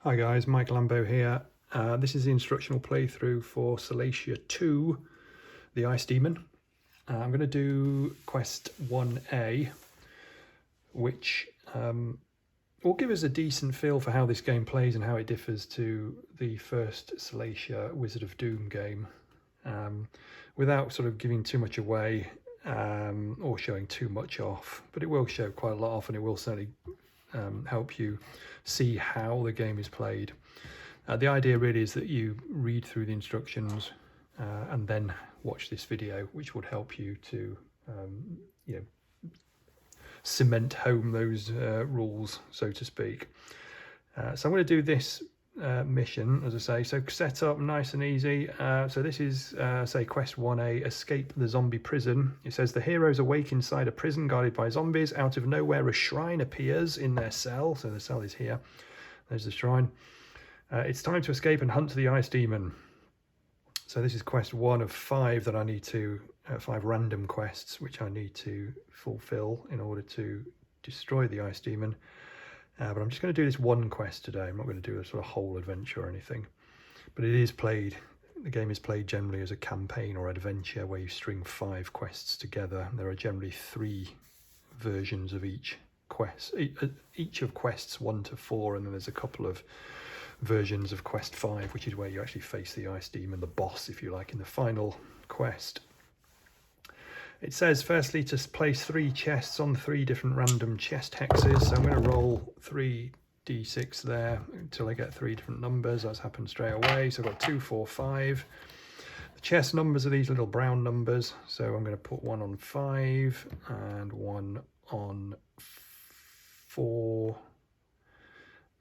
Hi guys, Mike Lambo here. This is the instructional playthrough for Solacia 2, the Ice Demon. I'm going to do quest 1A, which will give us a decent feel for how this game plays and how it differs to the first Solacia Wizard of Doom game, without sort of giving too much away or showing too much off. But it will show quite a lot off, and it will certainly help you see how the game is played. The idea really is that you read through the instructions and then watch this video, which would help you to cement home those rules, so to speak. So I'm going to do this mission, as I say. So set up nice and easy. So this is say quest 1A, escape the zombie prison. It says the heroes awake inside a prison guarded by zombies. Out of nowhere a shrine appears in their cell. So the cell is here. There's the shrine. It's time to escape and hunt the ice demon. So this is quest 1 of 5 that I need to 5 random quests which I need to fulfill in order to destroy the ice demon. But I'm just going to do this one quest today. I'm not going to do a sort of whole adventure or anything. But it is played, the game is played generally as a campaign or adventure where you string 5 quests together. There are generally 3 versions of each quest, each of quests 1 to 4, and then there's a couple of versions of quest 5, which is where you actually face the ice demon, the boss, if you like, in the final quest. It says firstly to place 3 chests on 3 different random chest hexes. So I'm going to roll 3d6 there until I get 3 different numbers. That's happened straight away. So I've got 2, 4, 5. The chest numbers are these little brown numbers. So I'm going to put 1 on 5 and 1 on 4.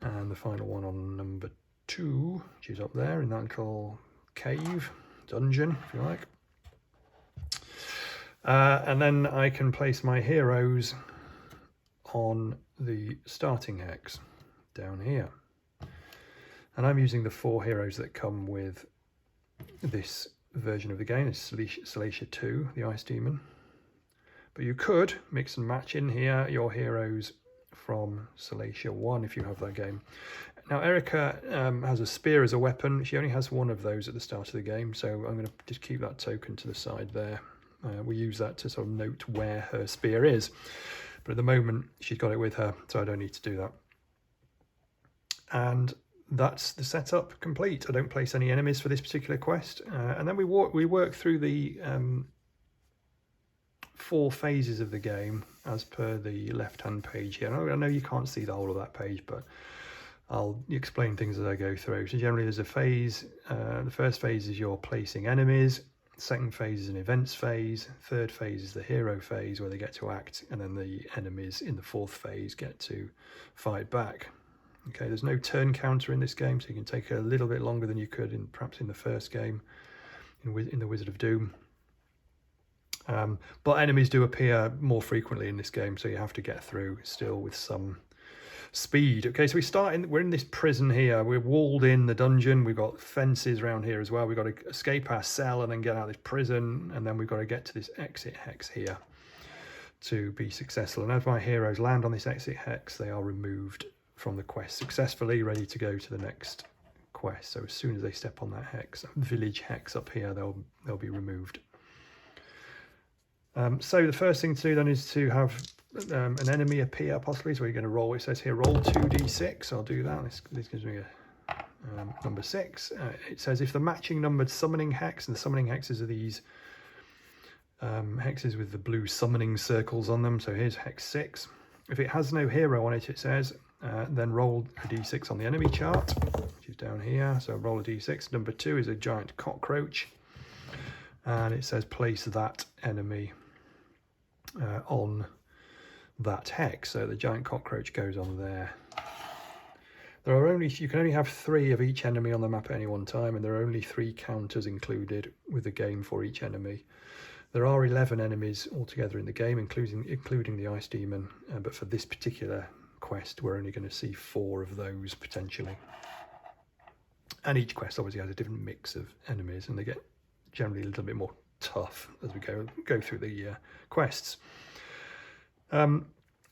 And the final one on number 2, which is up there in that little cave, dungeon, if you like. And then I can place my heroes on the starting hex down here. And I'm using the 4 heroes that come with this version of the game. It's Solacia 2, the Ice Demon. But you could mix and match in here your heroes from Solacia 1 if you have that game. Now Erica has a spear as a weapon. She only has 1 of those at the start of the game, so I'm going to just keep that token to the side there. We use that to sort of note where her spear is, but at the moment she's got it with her, so I don't need to do that. And that's the setup complete. I don't place any enemies for this particular quest, and then we work through the 4 phases of the game as per the left-hand page here. I know you can't see the whole of that page, but I'll explain things as I go through. So generally there's a phase. The first phase is you're placing enemies. Second phase is an events phase. Third phase is the hero phase where they get to act, and then the enemies in the 4th phase get to fight back. Okay, there's no turn counter in this game, so you can take a little bit longer than you could perhaps in the first game in the Wizard of Doom. But enemies do appear more frequently in this game, so you have to get through still with some speed. Okay, so we're in this prison here. We're walled in the dungeon. We've got fences around here as well. We've got to escape our cell and then get out of this prison, and then we've got to get to this exit hex here to be successful. And as my heroes land on this exit hex, they are removed from the quest successfully, ready to go to the next quest. So as soon as they step on that hex, village hex up here, they'll be removed. So the first thing to do then is to have an enemy appear, possibly. So we're going to roll. It says here roll 2d6. I'll do that. This gives me a number 6. It says if the matching numbered summoning hex, and the summoning hexes are these hexes with the blue summoning circles on them. So here's hex 6. If it has no hero on it, it says then roll a d6 on the enemy chart, which is down here. So roll a d6. Number 2 is a giant cockroach, and it says place that enemy on that hex. So the giant cockroach goes on there. You can only have 3 of each enemy on the map at any one time, and there are only 3 counters included with the game for each enemy. There are 11 enemies altogether in the game, including the ice demon, but for this particular quest we're only going to see 4 of those potentially. And each quest obviously has a different mix of enemies, and they get generally a little bit more tough as we go through the quests.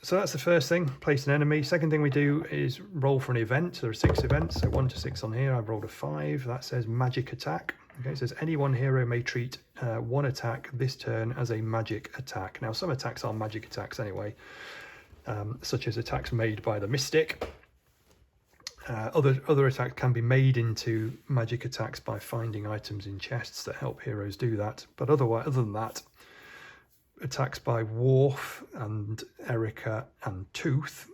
So that's the first thing, place an enemy. Second thing we do is roll for an event. There are 6 events, so 1 to 6 on here. I've rolled a 5. That says magic attack. Okay, it says any one hero may treat one attack this turn as a magic attack. Now, some attacks are magic attacks anyway, such as attacks made by the mystic. Other attacks can be made into magic attacks by finding items in chests that help heroes do that. But other than that, attacks by Worf and Erica and Tooth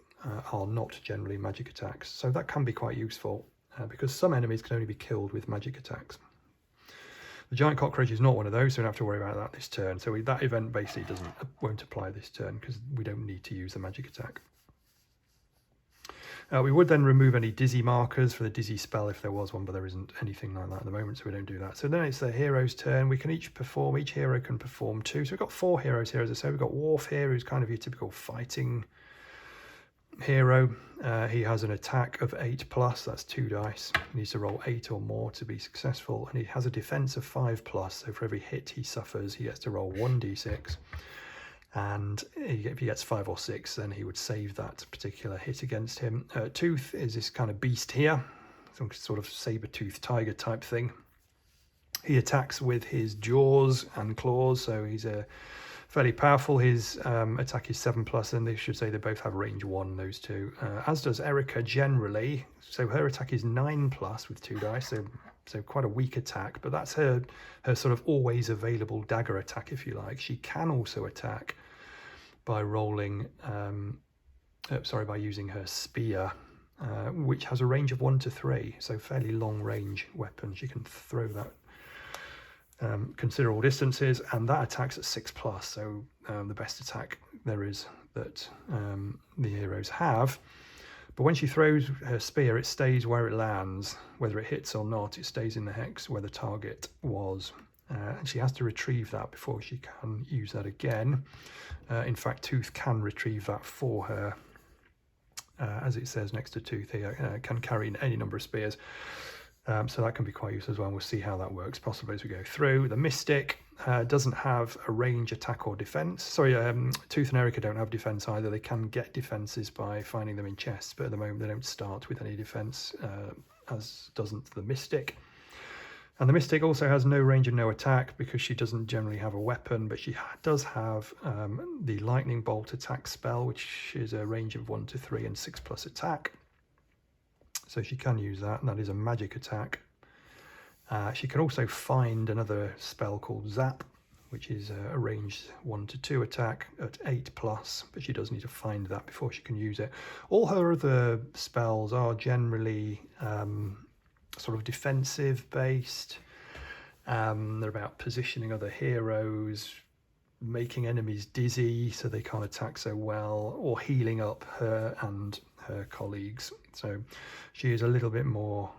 are not generally magic attacks. So that can be quite useful because some enemies can only be killed with magic attacks. The giant cockroach is not one of those, so we don't have to worry about that this turn. So that event basically won't apply this turn because we don't need to use the magic attack. We would then remove any dizzy markers for the dizzy spell if there was one, but there isn't anything like that at the moment, so we don't do that. So then it's the hero's turn. We can each hero can perform 2. So we've got 4 heroes here, as I say. We've got Worf here, who's kind of your typical fighting hero. He has an attack of 8+, that's 2 dice. He needs to roll 8 or more to be successful, and he has a defense of 5+, so for every hit he suffers, he gets to roll 1d6. And if he gets 5 or 6, then he would save that particular hit against him. Tooth is this kind of beast here, some sort of saber-toothed tiger type thing. He attacks with his jaws and claws, so he's fairly powerful. His attack is 7+, and they should say they both have range 1, those two. As does Erica generally, so her attack is 9+ with 2 dice, so quite a weak attack, but that's her sort of always available dagger attack, if you like. She can also attack by rolling, by using her spear, which has a range of 1 to 3, so fairly long range weapon. She can throw that considerable distances, and that attacks at 6+, so the best attack there is that the heroes have. But when she throws her spear, it stays where it lands. Whether it hits or not, it stays in the hex where the target was. And she has to retrieve that before she can use that again. In fact, Tooth can retrieve that for her. As it says next to Tooth here, can carry any number of spears. So that can be quite useful as well. We'll see how that works possibly as we go through. The Mystic doesn't have a range attack or defense. Sorry, Tooth and Erica don't have defense either. They can get defenses by finding them in chests, but at the moment they don't start with any defense, as doesn't the Mystic. And the Mystic also has no range and no attack because she doesn't generally have a weapon, but she does have the Lightning Bolt attack spell, which is a range of 1 to 3 and 6+ attack. So she can use that, and that is a magic attack. She can also find another spell called Zap, which is a ranged 1 to 2 attack at 8+, but she does need to find that before she can use it. All her other spells are generally sort of defensive based. They're about positioning other heroes, making enemies dizzy so they can't attack so well, or healing up her and her colleagues. So she is a little bit more,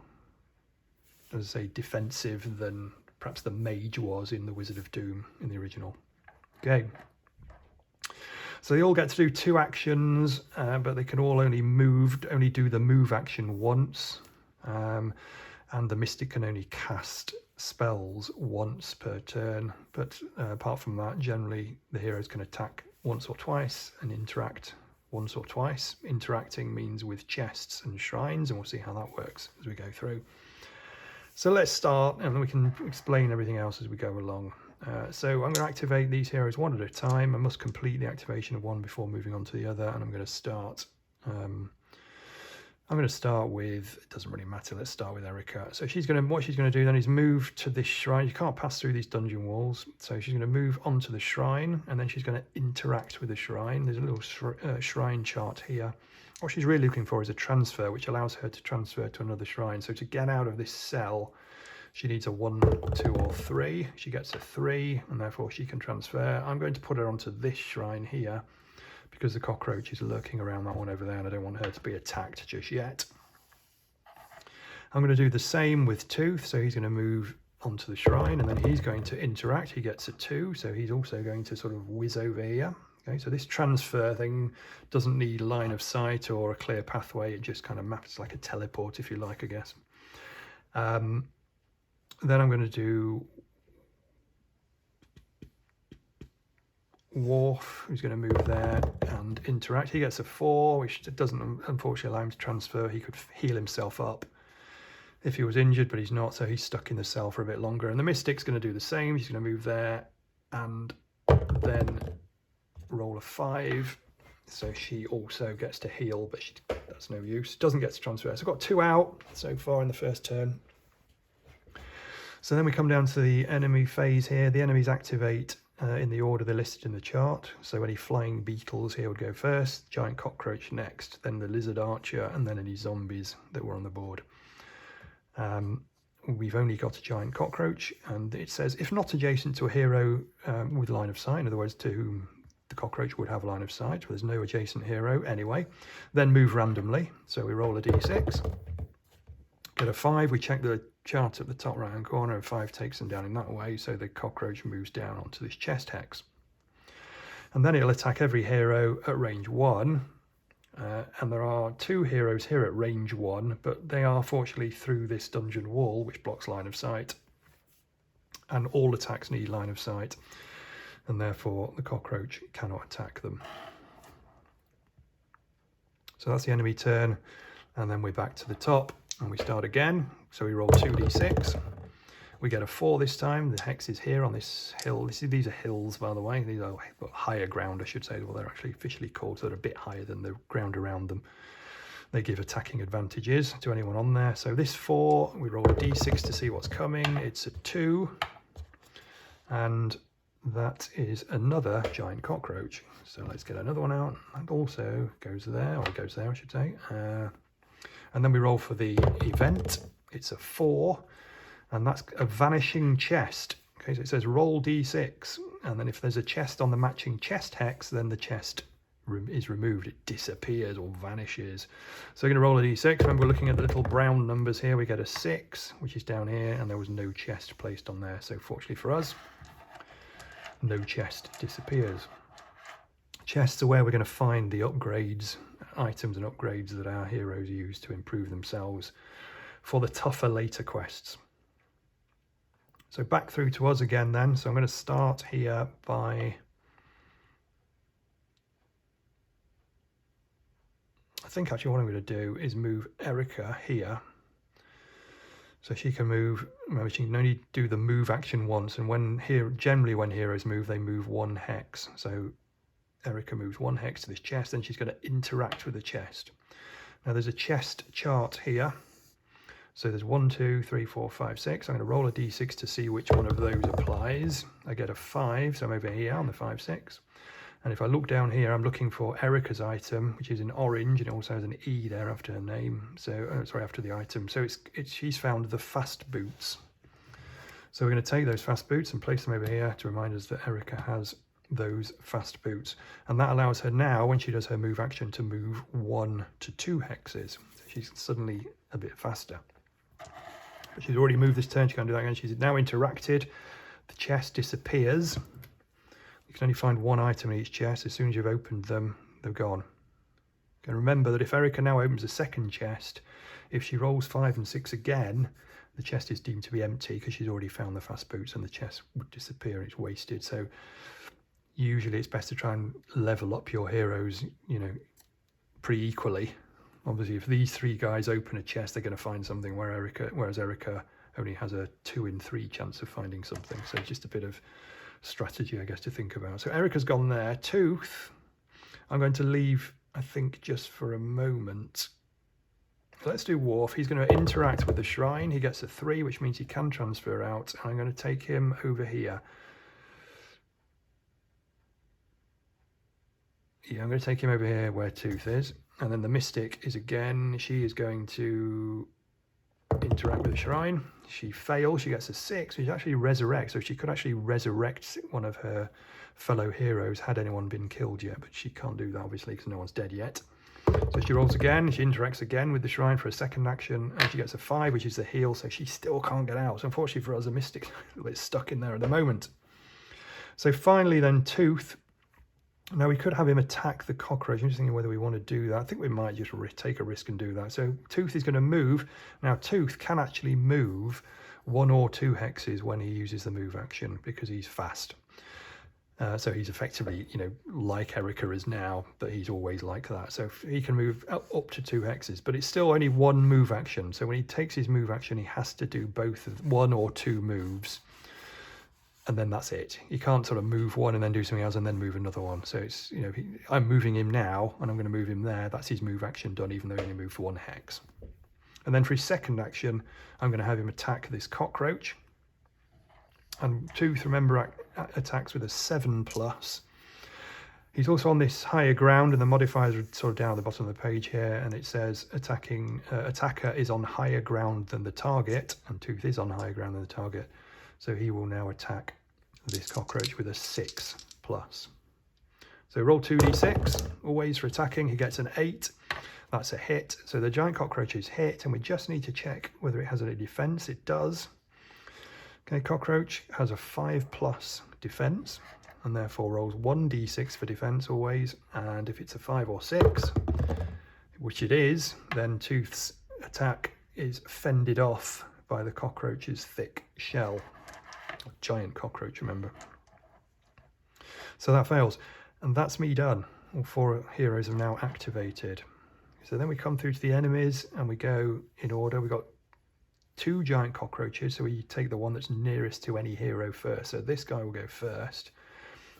as I say, defensive than perhaps the mage was in the Wizard of Doom in the original game. So they all get to do 2 actions, but they can all only do the move action once. And the Mystic can only cast spells once per turn. But apart from that, generally the heroes can attack once or twice and interact once or twice. Interacting means with chests and shrines, and we'll see how that works as we go through. So let's start, and then we can explain everything else as we go along. So I'm going to activate these heroes one at a time. I must complete the activation of one before moving on to the other, and I'm going to start with, it doesn't really matter, let's start with Erica. So what she's going to do then is move to this shrine. You can't pass through these dungeon walls, so she's going to move onto the shrine, and then she's going to interact with the shrine. There's a little shrine chart here. What she's really looking for is a transfer, which allows her to transfer to another shrine. So to get out of this cell, she needs a 1, 2, or 3. She gets a 3, and therefore she can transfer. I'm going to put her onto this shrine here, because the cockroach is lurking around that one over there, and I don't want her to be attacked just yet. I'm going to do the same with Tooth, so he's going to move onto the shrine, and then he's going to interact. He gets a 2, so he's also going to sort of whiz over here. Okay, so this transfer thing doesn't need line of sight or a clear pathway. It just kind of maps like a teleport, if you like, I guess. Then I'm going to do Worf, who's going to move there and interact. He gets a 4, which doesn't unfortunately allow him to transfer. He could heal himself up if he was injured, but he's not, so he's stuck in the cell for a bit longer. And the Mystic's going to do the same. She's going to move there and then roll a 5. So she also gets to heal, but that's no use. Doesn't get to transfer. So I've got 2 out so far in the first turn. So then we come down to the enemy phase here. The enemies activate in the order they're listed in the chart. So any flying beetles here would go first, giant cockroach next, then the lizard archer, and then any zombies that were on the board. We've only got a giant cockroach, and it says if not adjacent to a hero with line of sight, in other words to whom the cockroach would have line of sight, but there's no adjacent hero anyway, then move randomly. So we roll a d6, get a 5, we check the chart at the top right hand corner, and 5 takes them down in that way, so the cockroach moves down onto this chest hex. And then it'll attack every hero at range 1, and there are 2 heroes here at range 1, but they are fortunately through this dungeon wall, which blocks line of sight, and all attacks need line of sight, and therefore the cockroach cannot attack them. So that's the enemy turn, and then we're back to the top. And we start again, so we roll 2d6. We get a 4 this time. The hex is here on this hill. These are hills, by the way. These are higher ground, I should say. Well, they're actually officially called, so they're a bit higher than the ground around them. They give attacking advantages to anyone on there. So this 4, we roll a d6 to see what's coming. It's a 2, and that is another giant cockroach. So let's get another one out. That also goes there, or it goes there, I should say. And then we roll for the event. It's a 4, and that's a vanishing chest. Okay, so it says roll d6, and then if there's a chest on the matching chest hex, then the chest is removed. It disappears or vanishes. So we're going to roll a d6. Remember, we're looking at the little brown numbers here. We get a 6, which is down here, and there was no chest placed on there. So fortunately for us, no chest disappears. Chests are where we're going to find the upgrades, items and upgrades that our heroes use to improve themselves for the tougher later quests. So back through to us again then. So I'm going to start here by, I think actually what I'm going to do is move Erica here. So she can move, remember she can only do the move action once, and generally when heroes move, they move 1 hex. So Erica moves 1 hex to this chest, then she's going to interact with the chest. Now there's a chest chart here. So there's 1, 2, 3, 4, 5, 6. I'm going to roll a d6 to see which one of those applies. I get a 5, so I'm over here on the 5, 6. And if I look down here, I'm looking for Erica's item, which is in orange, and it also has an E there after her name. So, after the item. So she's found the fast boots. So we're going to take those fast boots and place them over here to remind us that Erica has those fast boots. And that allows her now, when she does her move action, to move 1 to 2 hexes. So she's suddenly a bit faster. But she's already moved this turn, she can't do that again. She's now interacted. The chest disappears. You can only find 1 item in each chest. As soon as you've opened them, they're gone. And remember that if Erica now opens a second chest, if she rolls 5 and 6 again, the chest is deemed to be empty because she's already found the fast boots, and the chest would disappear and it's wasted. So usually it's best to try and level up your heroes, pretty equally. Obviously, if these 3 guys open a chest, they're going to find something, whereas Erica only has a 2 in 3 chance of finding something. So it's just a bit of strategy, I guess, to think about. So Erica's gone there. Tooth, I'm going to leave, I think, just for a moment. Let's do Worf. He's going to interact with the shrine. He gets a 3, which means he can transfer out. And I'm going to take him over here. Yeah, I'm going to take him over here where Tooth is. And then the Mystic is again, she is going to interact with the shrine. She fails, she gets a 6, which actually resurrects. So she could actually resurrect one of her fellow heroes had anyone been killed yet, but she can't do that obviously because no one's dead yet. So she rolls again, she interacts again with the shrine for a second action, and she gets a 5, which is the heal, so she still can't get out. So unfortunately for us, the Mystic's a little bit stuck in there at the moment. So finally then, Tooth. Now we could have him attack the cockroach. I'm just thinking whether we want to do that. I think we might just take a risk and do that. So Tooth is going to move. Now Tooth can actually move 1 or 2 hexes when he uses the move action because he's fast. So he's effectively, like Erica is now, but he's always like that. So he can move up to 2 hexes, but it's still only 1 move action. So when he takes his move action, he has to do both of 1 or 2 moves, and then that's it. He can't sort of move one and then do something else and then move another one. So it's, I'm moving him now, and I'm going to move him there. That's his move action done, even though he only moved for 1 hex. And then for his second action, I'm going to have him attack this cockroach. And Tooth, remember, attacks with a 7+. He's also on this higher ground, and the modifiers are sort of down at the bottom of the page here, and it says attacker is on higher ground than the target, and Tooth is on higher ground than the target. So he will now attack this cockroach with a 6+. So roll 2d6, always for attacking. He gets an 8. That's a hit. So the giant cockroach is hit, and we just need to check whether it has any defense. It does. Okay, cockroach has a 5+ defense, and therefore rolls 1d6 for defense always. And if it's a 5 or 6, which it is, then Tooth's attack is fended off by the cockroach's thick shell. A giant cockroach, remember. So that fails, and that's me done. All 4 heroes are now activated. So then we come through to the enemies, and we go in order. We've got 2 giant cockroaches, so we take the one that's nearest to any hero first. So this guy will go first.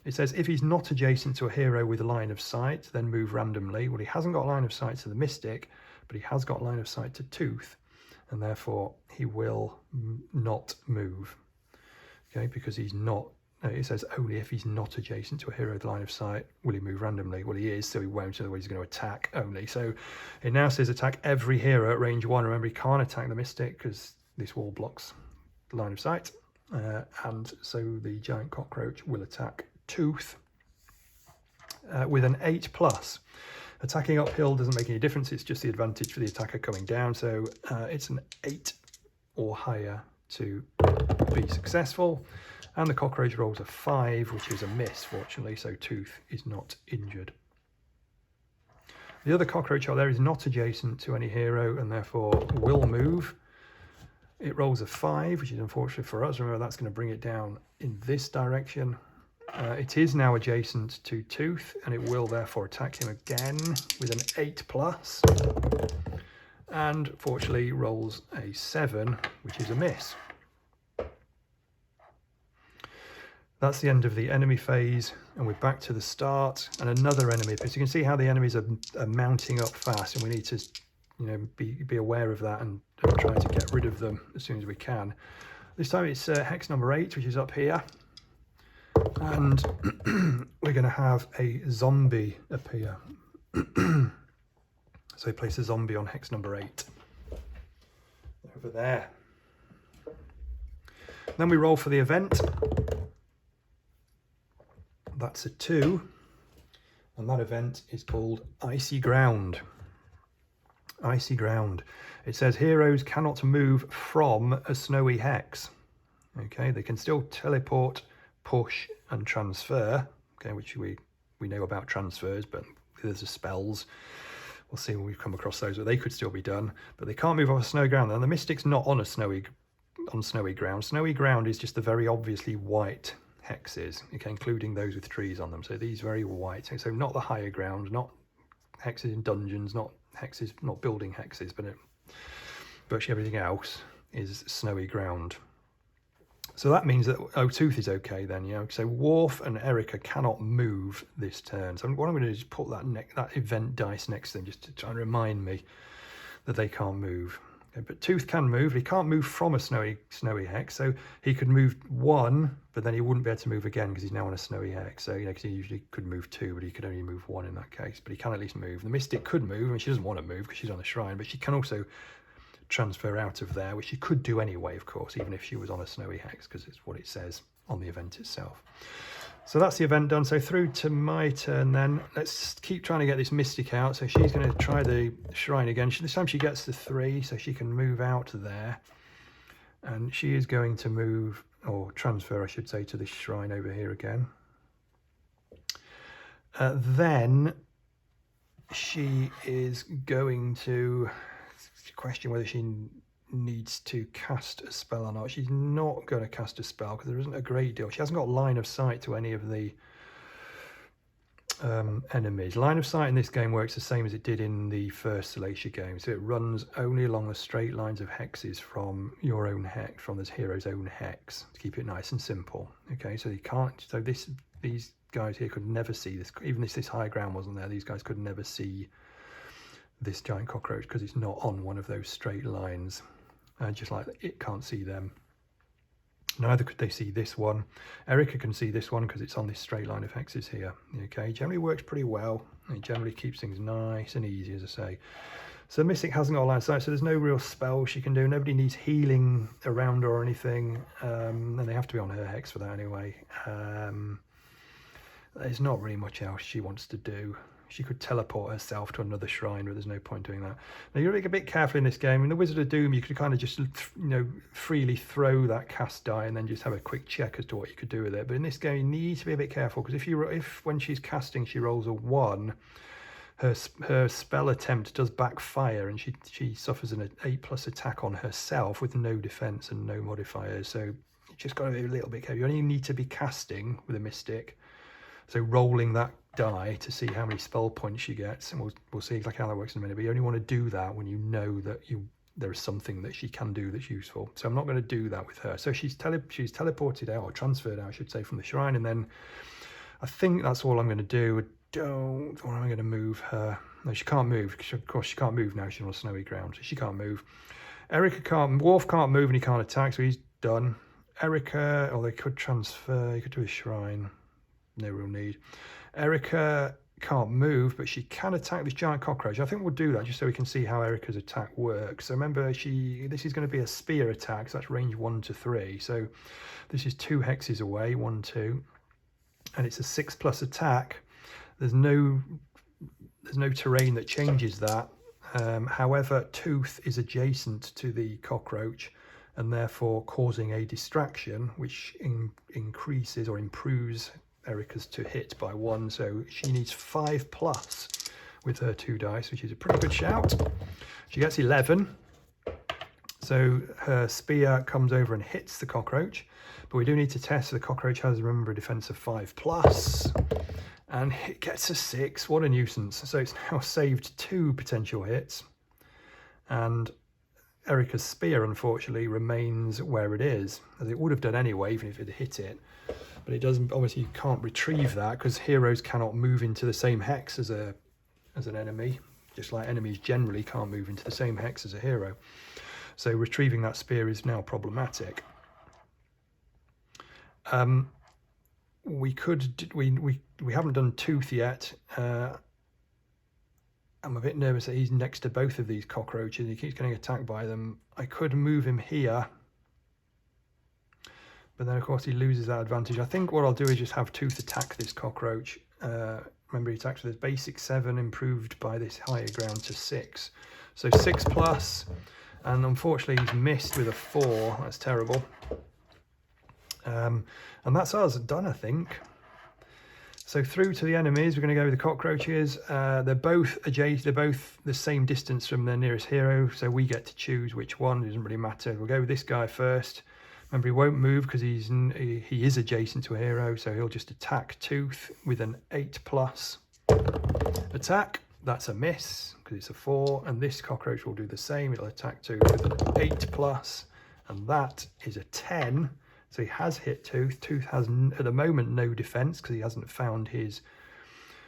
It says if he's not adjacent to a hero with line of sight, then move randomly. Well, he hasn't got line of sight to the Mystic, but he has got line of sight to Tooth, and therefore he will not move. Okay, because he's not, it says only if he's not adjacent to a hero with line of sight will he move randomly. Well, he is, so he won't, otherwise he's going to attack only. So it now says attack every hero at range 1. Remember, he can't attack the Mystic because this wall blocks the line of sight. And so the giant cockroach will attack Tooth with an 8+. Attacking uphill doesn't make any difference. It's just the advantage for the attacker coming down. So it's an 8 or higher to be successful. And the cockroach rolls a 5, which is a miss, fortunately, so Tooth is not injured. The other cockroach out there is not adjacent to any hero and therefore will move. It rolls a 5, which is unfortunate for us. Remember, that's going to bring it down in this direction. It is now adjacent to Tooth, and it will therefore attack him again with an 8+. And fortunately rolls a 7, which is a miss. That's the end of the enemy phase, and we're back to the start, and another enemy. So you can see how the enemies are mounting up fast, and we need to, be aware of that and try to get rid of them as soon as we can. This time it's hex number 8, which is up here, and we're going to have a zombie appear. So place a zombie on hex number 8 over there. Then we roll for the event. That's a 2, and that event is called Icy Ground. Icy Ground. It says heroes cannot move from a snowy hex. Okay, they can still teleport, push, and transfer. Okay, which we know about transfers, but there's the spells. We'll see when we come across those, but they could still be done. But they can't move off a snowy ground. And the Mystic's not on snowy ground. Snowy ground is just the very obviously white hexes, okay, including those with trees on them. So these very white, so not the higher ground, not hexes in dungeons, not building hexes, but virtually everything else is snowy ground. So that means that Tooth is okay then, So Worf and Erica cannot move this turn. So what I'm going to do is put that event dice next to them just to try and remind me that they can't move. But Tooth can move. He can't move from a snowy hex, so he could move 1, but then he wouldn't be able to move again because he's now on a snowy hex. So because he usually could move 2, but he could only move 1 in that case. But he can at least move. The Mystic could move, and she doesn't want to move because she's on a shrine, but she can also transfer out of there, which she could do anyway, of course, even if she was on a snowy hex, because it's what it says on the event itself. So that's the event done. So through to my turn then. Let's keep trying to get this Mystic out. So she's going to try the shrine again. This time she gets the 3, so she can move out there. And she is going to move, or transfer, I should say, to this shrine over here again. Then she is going to question whether she needs to cast a spell or not. She's not going to cast a spell because there isn't a great deal. She hasn't got line of sight to any of the enemies. Line of sight in this game works the same as it did in the first Solacia game. So it runs only along the straight lines of hexes from your own hex, from this hero's own hex, to keep it nice and simple. Okay, so you can't. So these guys here could never see this. Even if this high ground wasn't there, these guys could never see this giant cockroach because it's not on one of those straight lines. Just like it can't see them. Neither could they see this one. Erica can see this one because it's on this straight line of hexes here. Okay, generally works pretty well. It generally keeps things nice and easy, as I say. So Mystic hasn't got a line of sight, so there's no real spell she can do. Nobody needs healing around her or anything, and they have to be on her hex for that anyway. There's not really much else she wants to do. She could teleport herself to another shrine, but there's no point doing that. Now you're a bit careful in this game. In the Wizard of Doom, you could kind of just, freely throw that cast die and then just have a quick check as to what you could do with it. But in this game, you need to be a bit careful because if when she's casting she rolls a 1, her spell attempt does backfire and she suffers an 8+ attack on herself with no defense and no modifiers. So you just got to be a little bit careful. You only need to be casting with a Mystic. So rolling that die to see how many spell points she gets, and we'll see exactly how that works in a minute. But you only want to do that when you know that there is something that she can do that's useful. So I'm not going to do that with her. So she's teleported out, or transferred out, I should say, from the shrine, and then I think that's all I'm going to do. Or am I going to move her? No, she can't move. Of course, she can't move now. She's on snowy ground, so she can't move. Erica can't. Worf can't move, and he can't attack, so he's done. Erica, or they could transfer. You could do a shrine. No real need. Erica can't move, but she can attack this giant cockroach. I think we'll do that just so we can see how Erica's attack works. So remember, this is going to be a spear attack, so that's range 1 to 3. So this is 2 hexes away, 1, 2, and it's a 6+ attack. There's no terrain that changes that. However, Tooth is adjacent to the cockroach and therefore causing a distraction, which increases or improves Erica's to hit by 1, so she needs 5+ with her 2 dice, which is a pretty good shout. She gets 11, so her spear comes over and hits the cockroach, but we do need to test the cockroach has, remember, a defense of 5+, and it gets a 6. What a nuisance. So it's now saved 2 potential hits, and Erica's spear unfortunately remains where it is, as it would have done anyway even if it had hit it. But it doesn't, obviously you can't retrieve that because heroes cannot move into the same hex as an enemy, just like enemies generally can't move into the same hex as a hero. So retrieving that spear is now problematic. We haven't done Tooth yet. I'm a bit nervous that he's next to both of these cockroaches. He keeps getting attacked by them. I could move him here, but then of course he loses that advantage. I think what I'll do is just have Tooth attack this cockroach. Remember, he attacks with his basic 7, improved by this higher ground to 6. So 6+, and unfortunately he's missed with a 4. That's terrible. And that's us done, I think. So through to the enemies, we're going to go with the cockroaches. They're both adjacent, they're both the same distance from their nearest hero, so we get to choose which one. It doesn't really matter. We'll go with this guy first. Remember, he won't move because he is adjacent to a hero, so he'll just attack Tooth with an 8+ attack. That's a miss because it's a 4, and this cockroach will do the same. It'll attack Tooth with an 8+, and that is a 10. So he has hit Tooth. Tooth has, at the moment, no defense because he hasn't found his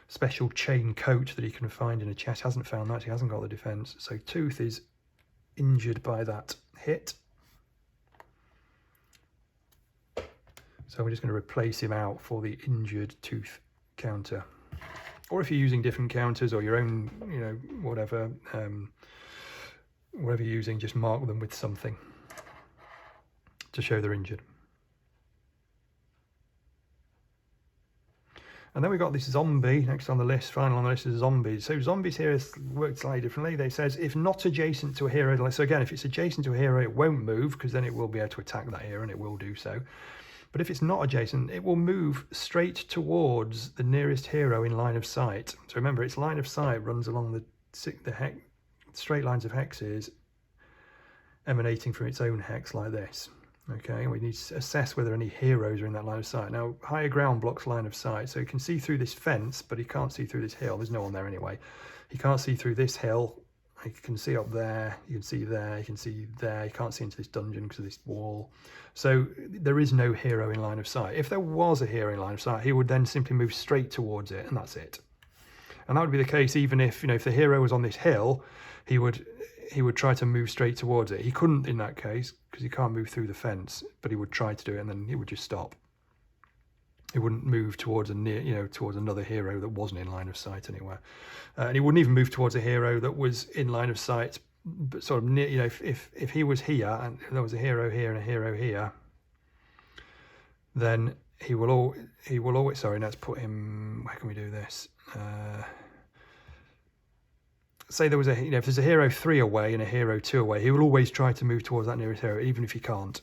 special chain coat that he can find in a chest. Hasn't found that. He hasn't got the defense. So Tooth is injured by that hit. So we're just going to replace him out for the injured Tooth counter. Or if you're using different counters or your own, whatever you're using, just mark them with something to show they're injured. And then we've got this zombie next on the list, final on the list is zombies. So zombies here work slightly differently. They says if not adjacent to a hero, so again, if it's adjacent to a hero, it won't move because then it will be able to attack that hero and it will do so. But if it's not adjacent, it will move straight towards the nearest hero in line of sight. So remember, its line of sight runs along the straight lines of hexes emanating from its own hex like this. Okay, and we need to assess whether any heroes are in that line of sight. Now, higher ground blocks line of sight, so he can see through this fence, but he can't see through this hill. There's no one there anyway. He can't see through this hill. You can see up there, you can see there, you can see there. You can't see into this dungeon because of this wall. So there is no hero in line of sight. If there was a hero in line of sight, he would then simply move straight towards it, and that's it. And that would be the case even if, you know, if the hero was on this hill, he would try to move straight towards it. He couldn't in that case because he can't move through the fence, but he would try to do it and then he would just stop. He wouldn't move towards towards another hero that wasn't in line of sight anywhere. And he wouldn't even move towards a hero that was in line of sight, but sort of near, you know, if he was here and there was a hero here and a hero here, then he will always, sorry, let's put him, where can we do this? Say there was if there's a hero 3 away and a hero 2 away, he will always try to move towards that nearest hero, even if he can't.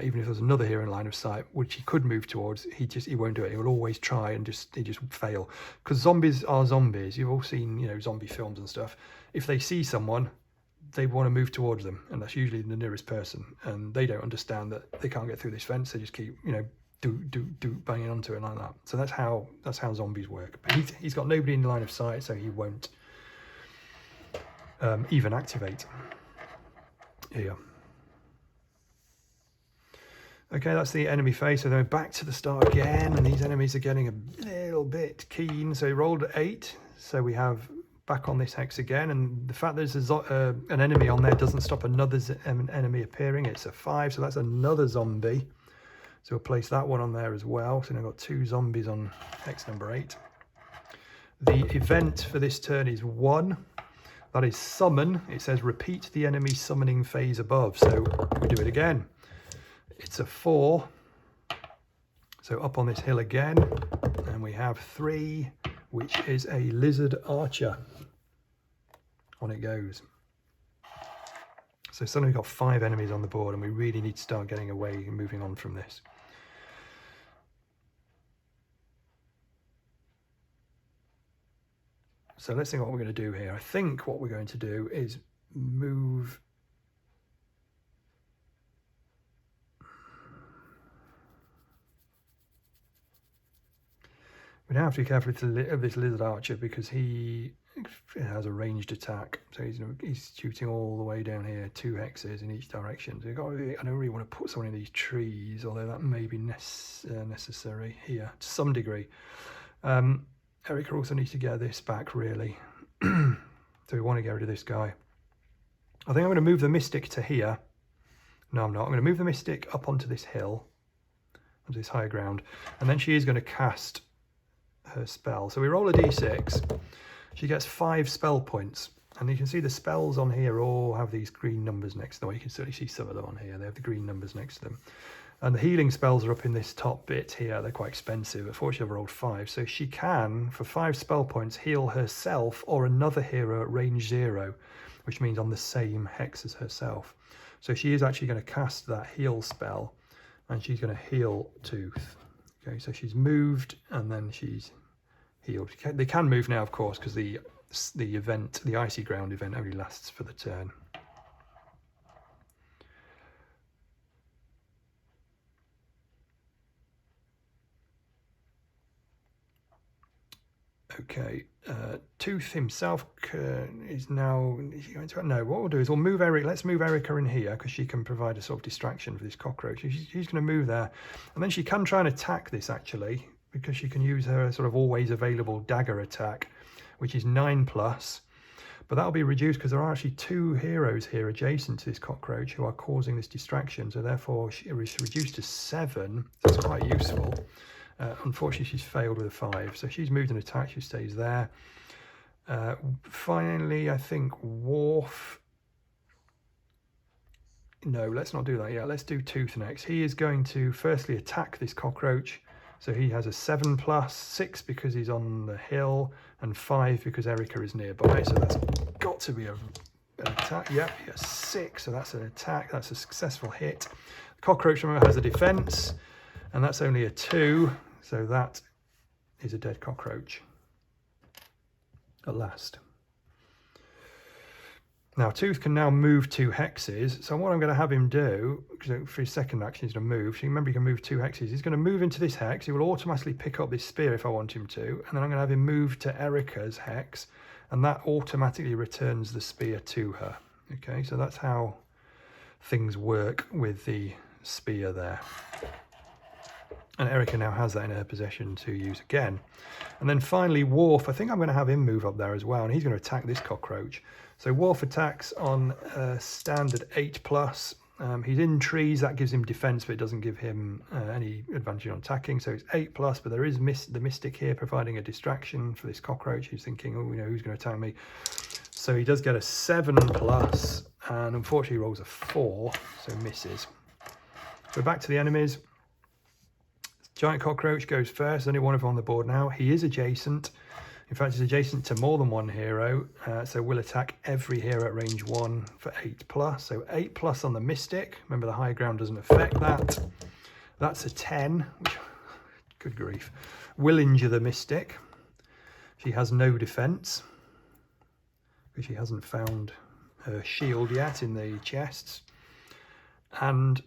Even if there's another hero in line of sight, which he could move towards, he won't do it. He will always try and he just fail. Because zombies are zombies. You've all seen, you know, zombie films and stuff. If they see someone, they want to move towards them, and that's usually the nearest person. And they don't understand that they can't get through this fence. They just keep, you know, do banging onto it like that. So that's how zombies work. But he's got nobody in the line of sight, so he won't even activate here. Okay, that's the enemy phase. So then we're back to the start again, and these enemies are getting a little bit keen. So he rolled 8, so we have back on this hex again, and the fact there's an enemy on there doesn't stop another enemy appearing. It's a 5, so that's another zombie. So we'll place that one on there as well. So now I've got 2 zombies on hex number 8. The event for this turn is 1. That is summon. It says repeat the enemy summoning phase above. So we do it again. It's a 4. So up on this hill again. And we have 3, which is a lizard archer. On it goes. So suddenly we've got 5 enemies on the board, and we really need to start getting away and moving on from this. So let's think what we're going to do here. I think what we're going to do is move. We now have to be careful of this lizard archer because he has a ranged attack. So he's shooting all the way down here, 2 hexes in each direction. So I don't really want to put someone in these trees, although that may be necessary here to some degree. Erica also needs to get this back, really. So we want to get rid of this guy. I think I'm going to move the Mystic to here. No, I'm not. I'm going to move the Mystic up onto this hill, onto this higher ground. And then she is going to cast her spell. So we roll a d6. She gets 5 spell points. And you can see the spells on here all have these green numbers next to them. Well, you can certainly see some of them on here. They have the green numbers next to them. And the healing spells are up in this top bit here. They're quite expensive. Unfortunately, I've rolled 5. So she can, for 5 spell points, heal herself or another hero at range 0, which means on the same hex as herself. So she is actually going to cast that heal spell, and she's going to heal Tooth. Okay, so she's moved, and then she's healed. They can move now, of course, because the event, the Icy Ground event, only lasts for the turn. Okay, Tooth himself is now, is he going to, no, what we'll do is we'll move Eric, let's move Erica in here because she can provide a sort of distraction for this cockroach. She's going to move there, and then she can try and attack this actually, because she can use her sort of always available dagger attack, which is 9+, but that'll be reduced because there are actually 2 heroes here adjacent to this cockroach who are causing this distraction, so therefore she is reduced to 7, so it's quite useful. Unfortunately, she's failed with a 5, so she's moved an attack, she stays there. Finally, I think Worf. No, let's not do that yet. Let's do Tooth next. He is going to firstly attack this cockroach. So he has a 7+, 6 because he's on the hill, and 5 because Erica is nearby. So that's got to be an attack. Yep, he has 6, so that's an attack. That's a successful hit. The cockroach, remember, has a defense, and that's only a 2. So that is a dead cockroach at last. Now, Tooth can now move 2 hexes. So what I'm going to have him do, because for his second action he's going to move. So remember, he can move 2 hexes. He's going to move into this hex. He will automatically pick up this spear if I want him to. And then I'm going to have him move to Erica's hex. And that automatically returns the spear to her. Okay, so that's how things work with the spear there. And Erica now has that in her possession to use again. And then finally, Worf, I think I'm going to have him move up there as well. And he's going to attack this cockroach. So Worf attacks on standard 8+. He's in trees, that gives him defense, but it doesn't give him any advantage on attacking. So it's 8+, but there is the Mystic here providing a distraction for this cockroach who's thinking, oh, you know, who's going to attack me? So he does get a 7+, and unfortunately rolls a 4, so misses. So back to the enemies. Giant cockroach goes first, only one of them on the board now. He is adjacent. In fact, he's adjacent to more than one hero, so we'll attack every hero at range 1 for 8+. So 8+ on the Mystic. Remember, the high ground doesn't affect that. That's a 10, which, good grief, will injure the Mystic. She has no defense, because she hasn't found her shield yet in the chests. And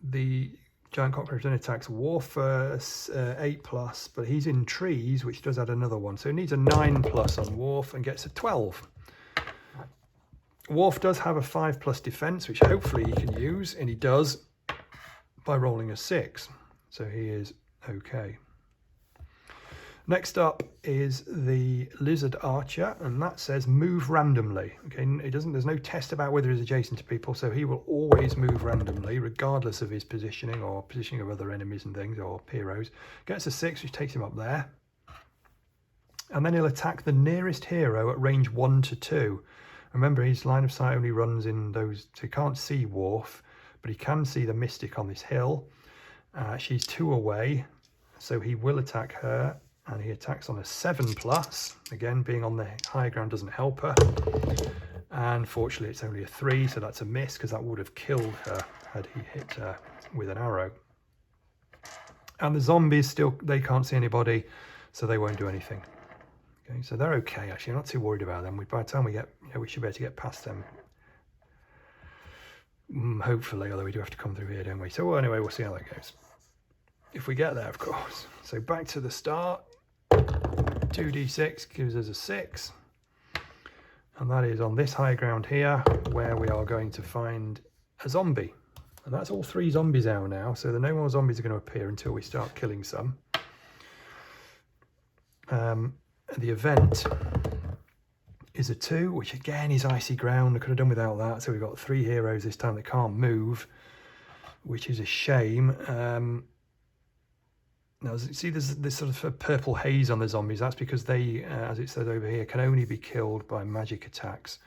the giant cockroach then attacks Worf for 8+, but he's in trees, which does add another one. So it needs a 9+ on Worf and gets a 12. Worf does have a 5+ defense, which hopefully he can use, and he does by rolling a 6. So he is okay. Next up is the Lizard Archer, and that says move randomly. Okay, it doesn't. There's no test about whether he's adjacent to people, so he will always move randomly, regardless of his positioning or positioning of other enemies and things or heroes. Gets a 6, which takes him up there, and then he'll attack the nearest hero at range 1 to 2. Remember, his line of sight only runs in those, so he can't see Worf, but he can see the Mystic on this hill. She's 2 away, so he will attack her. And he attacks on a 7+. Again, being on the high ground doesn't help her. And fortunately, it's only a 3, so that's a miss, because that would have killed her had he hit her with an arrow. And the zombies still, they can't see anybody, so they won't do anything. Okay, so they're okay, actually. I'm not too worried about them. By the time we get, we should be able to get past them. Hopefully, although we do have to come through here, don't we? So anyway, we'll see how that goes. If we get there, of course. So back to the start. 2d6 gives us a 6. And that is on this high ground here, where we are going to find a zombie. And that's all 3 zombies out now, so no more zombies are going to appear until we start killing some. The event is a 2, which again is icy ground. I could have done without that. So we've got 3 heroes this time that can't move, which is a shame. Now, see, there's this sort of a purple haze on the zombies. That's because they, as it says over here, can only be killed by magic attacks.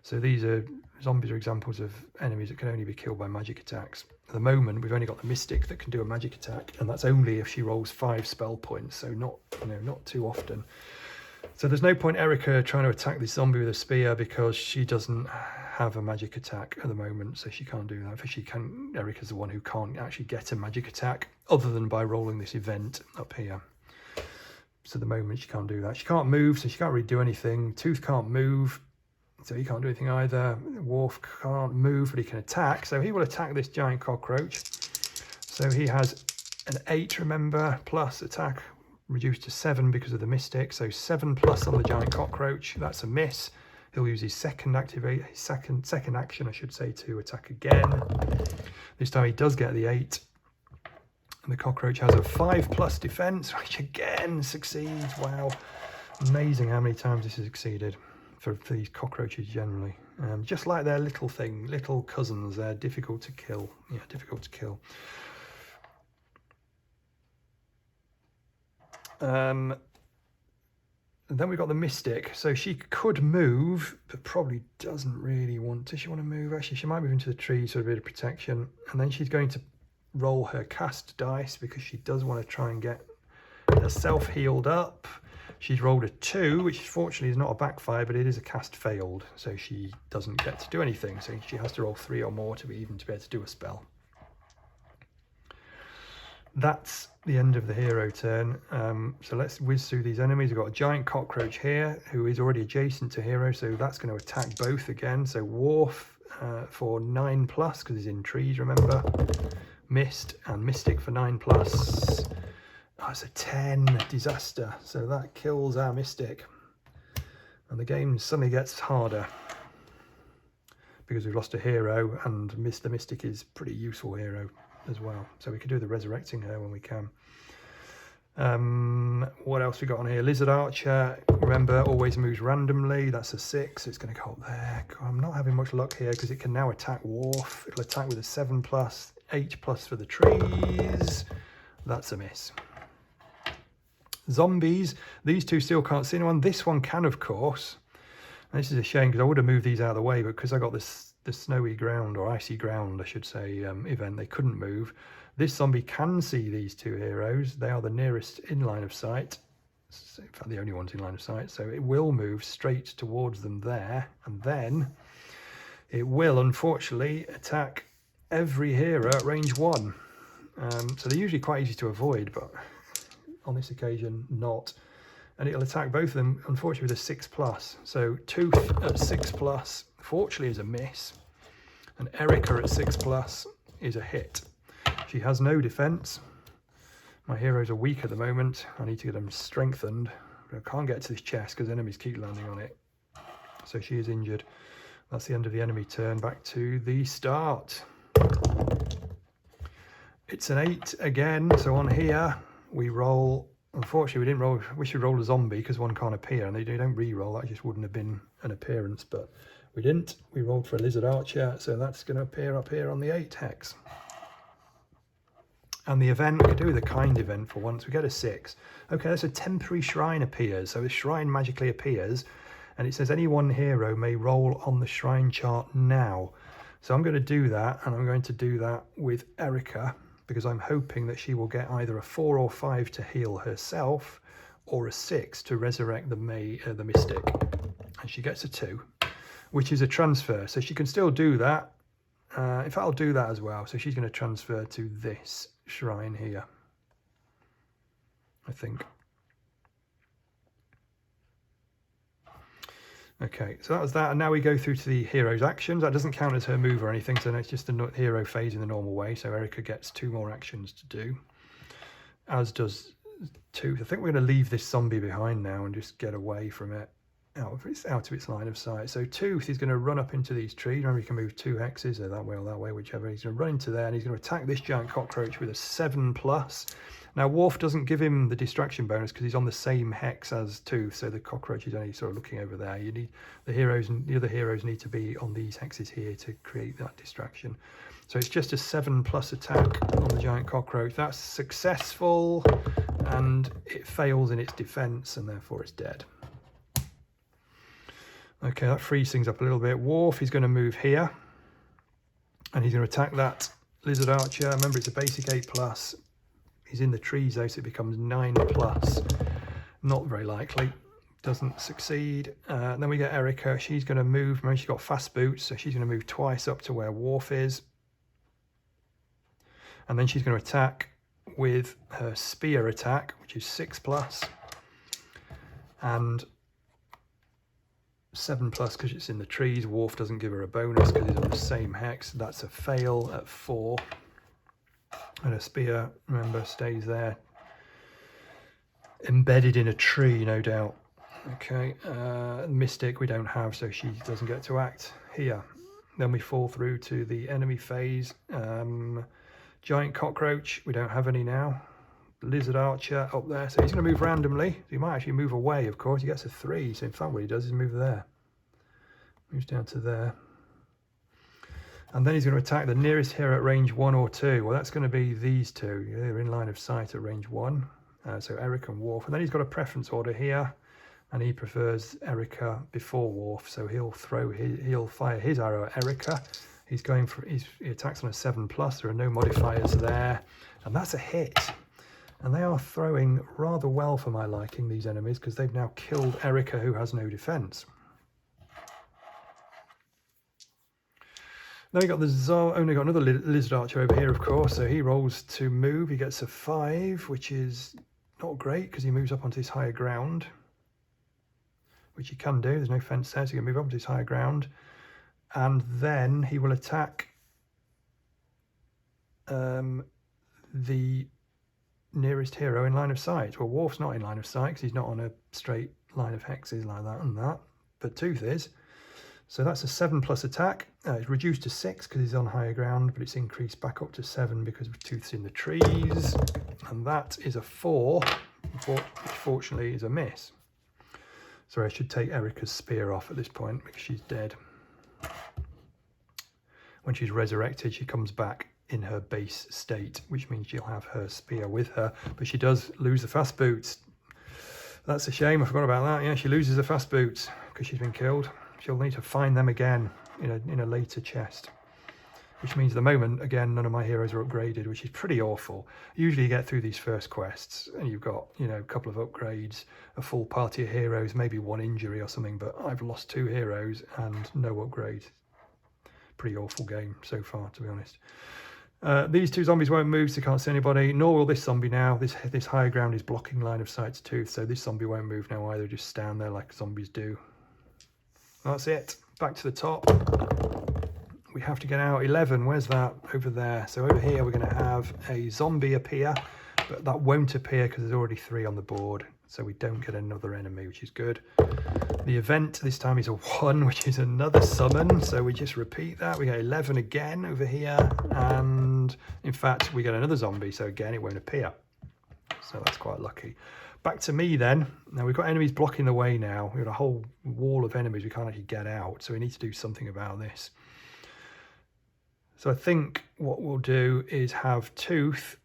So these are, zombies are examples of enemies that can only be killed by magic attacks. At the moment, we've only got the Mystic that can do a magic attack, and that's only if she rolls 5 spell points, so not, not too often. So there's no point Erica trying to attack this zombie with a spear, because she doesn't have a magic attack at the moment, so she can't do that. For Erica's the one who can't actually get a magic attack other than by rolling this event up here. So at the moment she can't do that. She can't move, so she can't really do anything. Tooth can't move, so he can't do anything either. Worf can't move, but he can attack, so he will attack this giant cockroach. So he has an 8, remember, plus attack reduced to 7 because of the Mystic, so 7+ on the giant cockroach. That's a miss. He'll use his second action, I should say, to attack again. This time he does get the 8, and the cockroach has a 5+ defense, which again succeeds. Wow, amazing how many times this has succeeded for these cockroaches generally. Just like their little cousins, they're difficult to kill. Yeah, difficult to kill. And then we've got the Mystic. So she could move, but probably doesn't really want to. Does she want to move? Actually, she might move into the trees for a bit of protection. And then she's going to roll her cast dice, because she does want to try and get herself healed up. She's rolled a 2, which fortunately is not a backfire, but it is a cast failed. So she doesn't get to do anything. So she has to roll 3 or more to be able to do a spell. That's the end of the hero turn. So let's whiz through these enemies. We've got a giant cockroach here who is already adjacent to hero, so that's going to attack both again. So Wharf for 9+, because he's in trees, remember. Mist and Mystic for 9+. Oh, it's a 10 disaster, so that kills our Mystic. And the game suddenly gets harder because we've lost a hero, and the Mystic is a pretty useful hero as well. So we could do the resurrecting her when we can. What else we got on here? Lizard Archer, remember, always moves randomly. That's a 6. It's going to go up there. God, I'm not having much luck here because it can now attack Wharf. It'll attack with a 7+, 8+ for the trees. That's a miss. Zombies, these two still can't see anyone. This one can, of course. And this is a shame because I would have moved these out of the way, but because I got the snowy ground, or icy ground I should say, event, they couldn't move. This zombie can see these two heroes. They are the nearest in line of sight. In fact, the only ones in line of sight. So it will move straight towards them there, and then it will unfortunately attack every hero at range 1. So they're usually quite easy to avoid, but on this occasion not. And it'll attack both of them, unfortunately, with a 6+. So Tooth at 6+, fortunately, is a miss. And Erica at 6+ is a hit. She has no defense. My heroes are weak at the moment. I need to get them strengthened. But I can't get to this chest because enemies keep landing on it. So she is injured. That's the end of the enemy turn. Back to the start. It's an 8 again. So on here, we roll. Unfortunately, we didn't roll. We should roll a zombie because one can't appear, and they don't re-roll. That just wouldn't have been an appearance, but we didn't. We rolled for a Lizard Archer, so that's going to appear up here on the 8 hex. And the event, we could do the kind event for once. We get a 6. Okay, that's a temporary shrine appears. So the shrine magically appears, and it says any one hero may roll on the shrine chart now. So I'm going to do that, and I'm going to do that with Erica, because I'm hoping that she will get either a 4 or 5 to heal herself, or a 6 to resurrect the Mystic. And she gets a 2, which is a transfer. So she can still do that. In fact, I'll do that as well. So she's going to transfer to this shrine here, I think. Okay, so that was that, and now we go through to the hero's actions. That doesn't count as her move or anything, so it's just a hero phase in the normal way. So Erica gets 2 more actions to do, as does Tooth. I think we're going to leave this zombie behind now and just get away from it, out of its line of sight. So Tooth is going to run up into these trees. Remember, you can move 2 hexes, or that way or that way, whichever. He's going to run into there, and he's going to attack this giant cockroach with a 7+. Now, Wharf doesn't give him the distraction bonus because he's on the same hex as Tooth, so the cockroach is only sort of looking over there. You need the other heroes need to be on these hexes here to create that distraction. So it's just a 7+ attack on the giant cockroach. That's successful, and it fails in its defense, and therefore it's dead. Okay, that frees things up a little bit. Wharf is going to move here, and he's going to attack that Lizard Archer. Remember, it's a basic 8+. He's in the trees though, so it becomes 9+. Not very likely. Doesn't succeed. Then we get Erica. She's going to move. Remember, she's got fast boots, so she's going to move twice up to where Wharf is. And then she's going to attack with her spear attack, which is 6+. And 7+ because it's in the trees. Wharf doesn't give her a bonus because it's on the same hex. That's a fail at 4. And a spear, remember, stays there, embedded in a tree, no doubt. Okay, Mystic we don't have, so she doesn't get to act here. Then we fall through to the enemy phase. Giant cockroach, we don't have any now. Lizard Archer up there, so he's going to move randomly. So he might actually move away, of course. He gets a 3, so in fact what he does is move there. Moves down to there. And then he's going to attack the nearest hero at range 1 or 2. Well, that's going to be these two. They're in line of sight at range 1. So Erica and Wharf. And then he's got a preference order here, and he prefers Erica before Wharf. So he'll fire his arrow at Erica. He attacks on a 7+. There are no modifiers there, and that's a hit. And they are throwing rather well for my liking, these enemies, because they've now killed Erica, who has no defense. Then we got only got another lizard archer over here, of course. So he rolls to move. He gets a 5, which is not great because he moves up onto this higher ground, which he can do. There's no fence there, so he can move up to this higher ground. And then he will attack the nearest hero in line of sight. Well, Worf's not in line of sight because he's not on a straight line of hexes like that and that, but Tooth is. So that's a 7+ attack. It's reduced to 6 because he's on higher ground, but it's increased back up to 7 because Tooth's in the trees. And that is a 4, which fortunately is a miss. Sorry, I should take Erica's spear off at this point because she's dead. When she's resurrected, she comes back in her base state, which means she'll have her spear with her, but she does lose the fast boots. That's a shame, I forgot about that. Yeah, she loses the fast boots because she's been killed. She'll need to find them again in a later chest, which means at the moment, again, none of my heroes are upgraded, which is pretty awful. Usually you get through these first quests and you've got, a couple of upgrades, a full party of heroes, maybe 1 injury or something, but I've lost 2 heroes and no upgrades. Pretty awful game so far, to be honest. These 2 zombies won't move, so they can't see anybody, nor will this zombie now. This higher ground is blocking line of sight to Tooth, so this zombie won't move now either, just stand there like zombies do. That's it. Back to the top. We have to get out 11. Where's that? Over there. So over here we're going to have a zombie appear, but that won't appear because there's already 3 on the board, so we don't get another enemy, which is good. The event this time is a 1, which is another summon, so we just repeat that. We get 11 again over here, and in fact we get another zombie, so again it won't appear. So that's quite lucky. Back to me then. Now we've got enemies blocking the way now. We've got a whole wall of enemies we can't actually get out, so we need to do something about this. So I think what we'll do is have Tooth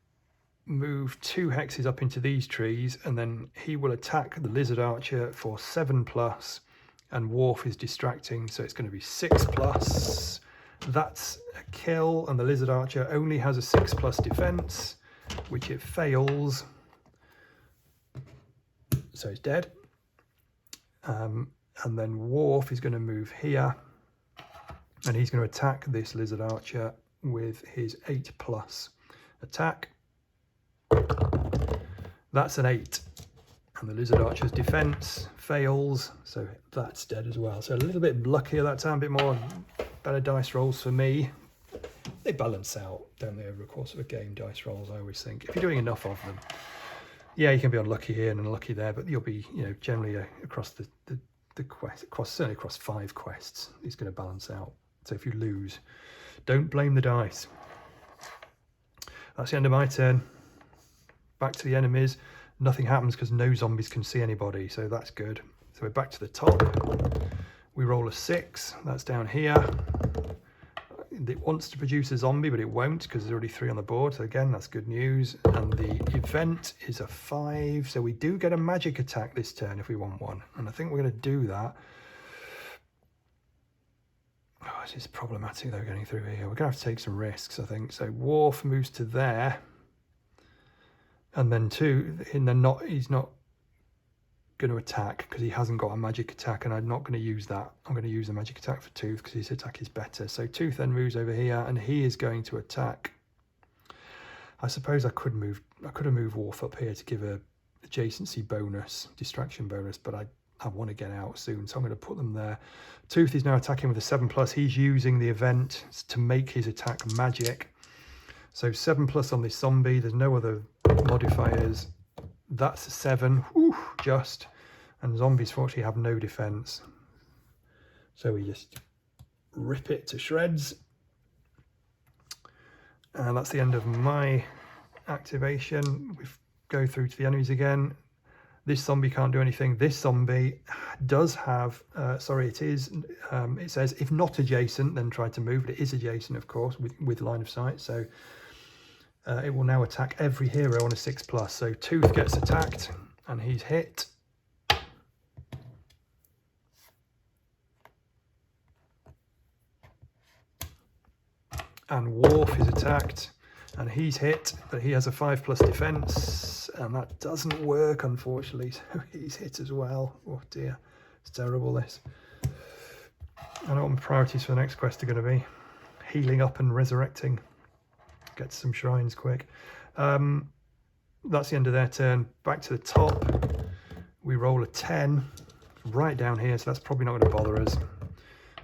move 2 hexes up into these trees, and then he will attack the lizard archer for 7+, and Worf is distracting, so it's going to be 6+. That's a kill, and the lizard archer only has a 6+ defense, which it fails. So it's dead. And then Worf is going to move here, and he's going to attack this lizard archer with his 8+ attack. That's an 8, and the lizard archer's defense fails, so that's dead as well. So a little bit luckier that time, a bit more better dice rolls for me. They balance out, don't they, over the course of a game, dice rolls, I always think, if you're doing enough of them. Yeah, you can be unlucky here and unlucky there, but you'll be, generally across the quest, certainly across 5 quests, it's going to balance out. So if you lose, don't blame the dice. That's the end of my turn. Back to the enemies. Nothing happens because no zombies can see anybody, so that's good. So we're back to the top. We roll a 6. That's down here. It wants to produce a zombie, but it won't because there's already 3 on the board. So again, that's good news. And the event is a 5. So we do get a magic attack this turn if we want one. And I think we're going to do that. Oh, it's just problematic though getting through here. We're going to have to take some risks, I think. So Worf moves to there. And then he's not going to attack because he hasn't got a magic attack, and I'm not going to use that. I'm going to use the magic attack for Tooth because his attack is better. So Tooth then moves over here, and he is going to attack. I suppose I could have moved Worf up here to give a adjacency bonus, distraction bonus, but I want to get out soon, so I'm going to put them there. Tooth is now attacking with a 7+. He's using the event to make his attack magic. So 7+ on this zombie. There's no other modifiers. That's a 7. Whew, just. And zombies fortunately have no defense. So we just rip it to shreds. And that's the end of my activation. We go through to the enemies again. This zombie can't do anything. This zombie does have, it says if not adjacent, then try to move. But it is adjacent, of course, with line of sight. So it will now attack every hero on a 6+. So Tooth gets attacked and he's hit. And Worf is attacked and he's hit, but he has a 5+ defense, and that doesn't work, unfortunately. So he's hit as well. Oh dear, it's terrible this. I know what my priorities for the next quest are going to be. healing up and resurrecting. Get to some shrines quick. That's the end of their turn. Back to the top. We roll a 10 right down here, so that's probably not going to bother us.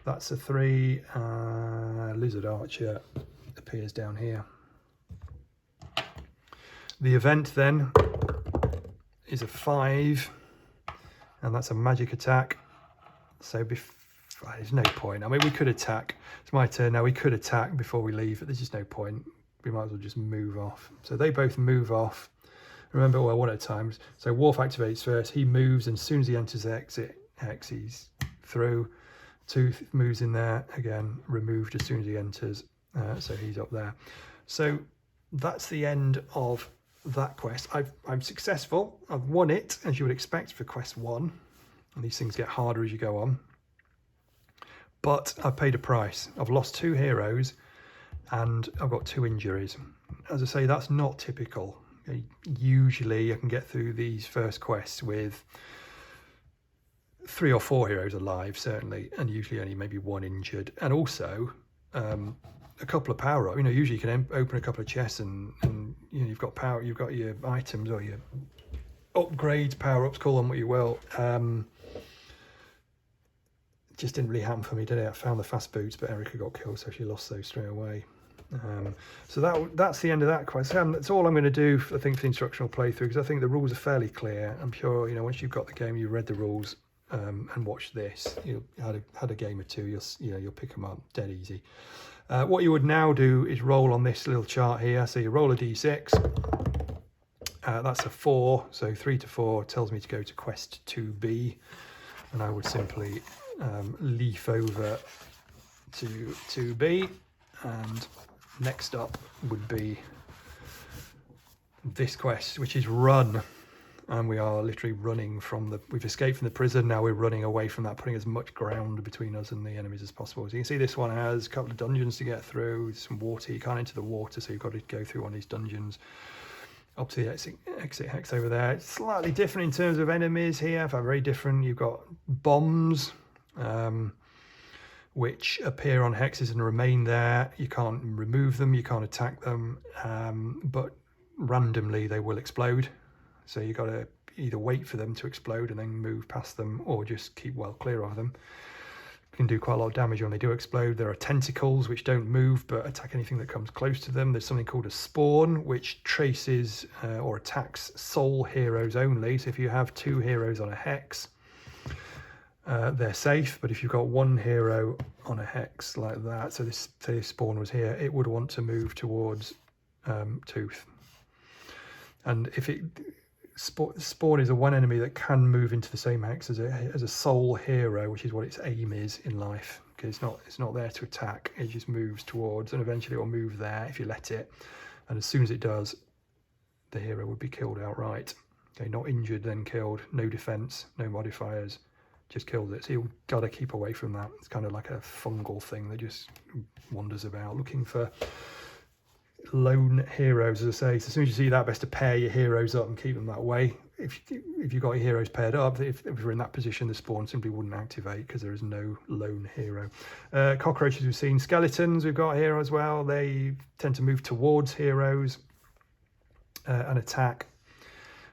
That's a 3. Lizard Archer appears down here. The event then is a 5, and that's a magic attack. So there's no point. I mean, we could attack. It's my turn now. We could attack before we leave, but there's just no point. We might as well just move off. So they both move off. Remember, well, one at a time. So Worf activates first. He moves, and as soon as he enters the exit hex, he's through. Tooth moves in there, again, removed as soon as he enters. So he's up there. So that's the end of that quest. I'm successful. I've won it, as you would expect for quest 1. And these things get harder as you go on. But I've paid a price. I've lost 2 heroes, and I've got 2 injuries. As I say, that's not typical. Usually I can get through these first quests with 3 or 4 heroes alive, certainly, and usually only maybe 1 injured, and also a couple of power up. Usually you can open a couple of chests, and you've got power. You've got your items or your upgrades, power ups, call them what you will. It just didn't really happen for me, did it? I found the fast boots, but Erica got killed, so she lost those straight away. So that's the end of that quest. That's all I'm going to do, I think, for the instructional playthrough, because I think the rules are fairly clear. I'm sure, once you've got the game, you've read the rules and watched this, you had a game or two, you'll pick them up dead easy. What you would now do is roll on this little chart here. So you roll a d6. That's a 4, so 3 to 4 tells me to go to quest 2B, and I would simply leaf over to 2B, and next up would be this quest, which is run. And we are literally running we've escaped from the prison, now we're running away from that, putting as much ground between us and the enemies as possible. So you can see this one has a couple of dungeons to get through, some water, you can't enter the water, so you've got to go through one of these dungeons up to the exit hex over there. It's slightly different in terms of enemies here, very different. You've got bombs, which appear on hexes and remain there. You can't remove them, you can't attack them, but randomly they will explode. So you've got to either wait for them to explode and then move past them, or just keep well clear of them. You can do quite a lot of damage when they do explode. There are tentacles which don't move but attack anything that comes close to them. There's something called a spawn, which traces or attacks soul heroes only. So if you have 2 heroes on a hex, they're safe, but if you've got 1 hero on a hex like that, so this spawn was here, it would want to move towards Tooth. And if spawn is a 1 enemy that can move into the same hex as a soul hero, which is what its aim is in life. Okay, it's not there to attack, it just moves towards, and eventually it will move there if you let it, and as soon as it does, the hero would be killed outright. Okay, not injured then killed, no defense, no modifiers, just kills it. So you've got to keep away from that. It's kind of like a fungal thing that just wanders about looking for lone heroes, as I say. So as soon as you see that, best to pair your heroes up and keep them that way. If you've got your heroes paired up, if you're in that position, the spawn simply wouldn't activate because there is no lone hero. Cockroaches we've seen. Skeletons we've got here as well. They tend to move towards heroes and attack.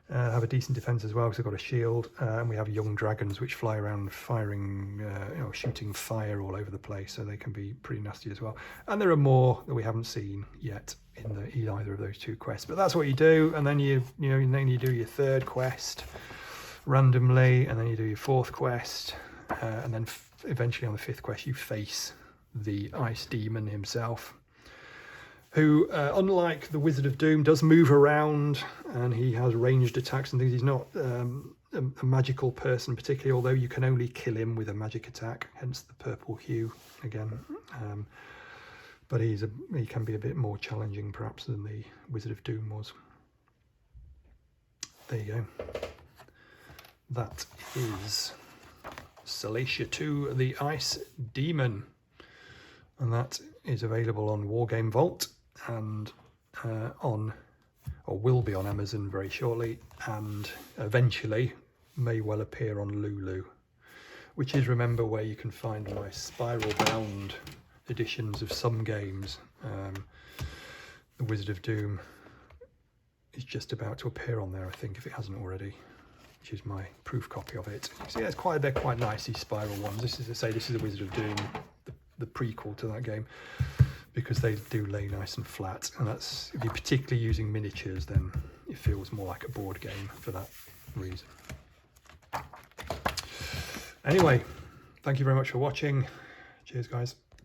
Have a decent defense as well because they've got a shield. And we have young dragons which fly around firing, shooting fire all over the place, so they can be pretty nasty as well. And there are more that we haven't seen yet in either of those 2 quests. But that's what you do, and then you do your 3rd quest randomly, and then you do your 4th quest, and then eventually on the 5th quest you face the ice demon himself, who, unlike the Wizard of Doom, does move around, and he has ranged attacks and things. He's not a magical person particularly, although you can only kill him with a magic attack, hence the purple hue again. But he can be a bit more challenging perhaps than the Wizard of Doom was. There you go. That is Solacia 2, the Ice Demon, and that is available on Wargame Vault and will be on Amazon very shortly, and eventually may well appear on Lulu, which is, remember, where you can find my spiral bound editions of some games. The Wizard of Doom is just about to appear on there, I think, if it hasn't already, which is my proof copy of it. So yeah, they're quite nice, these spiral ones. This is the Wizard of Doom, the prequel to that game, because they do lay nice and flat, and that's, if you're particularly using miniatures, then it feels more like a board game for that reason. Anyway, thank you very much for watching. Cheers, guys.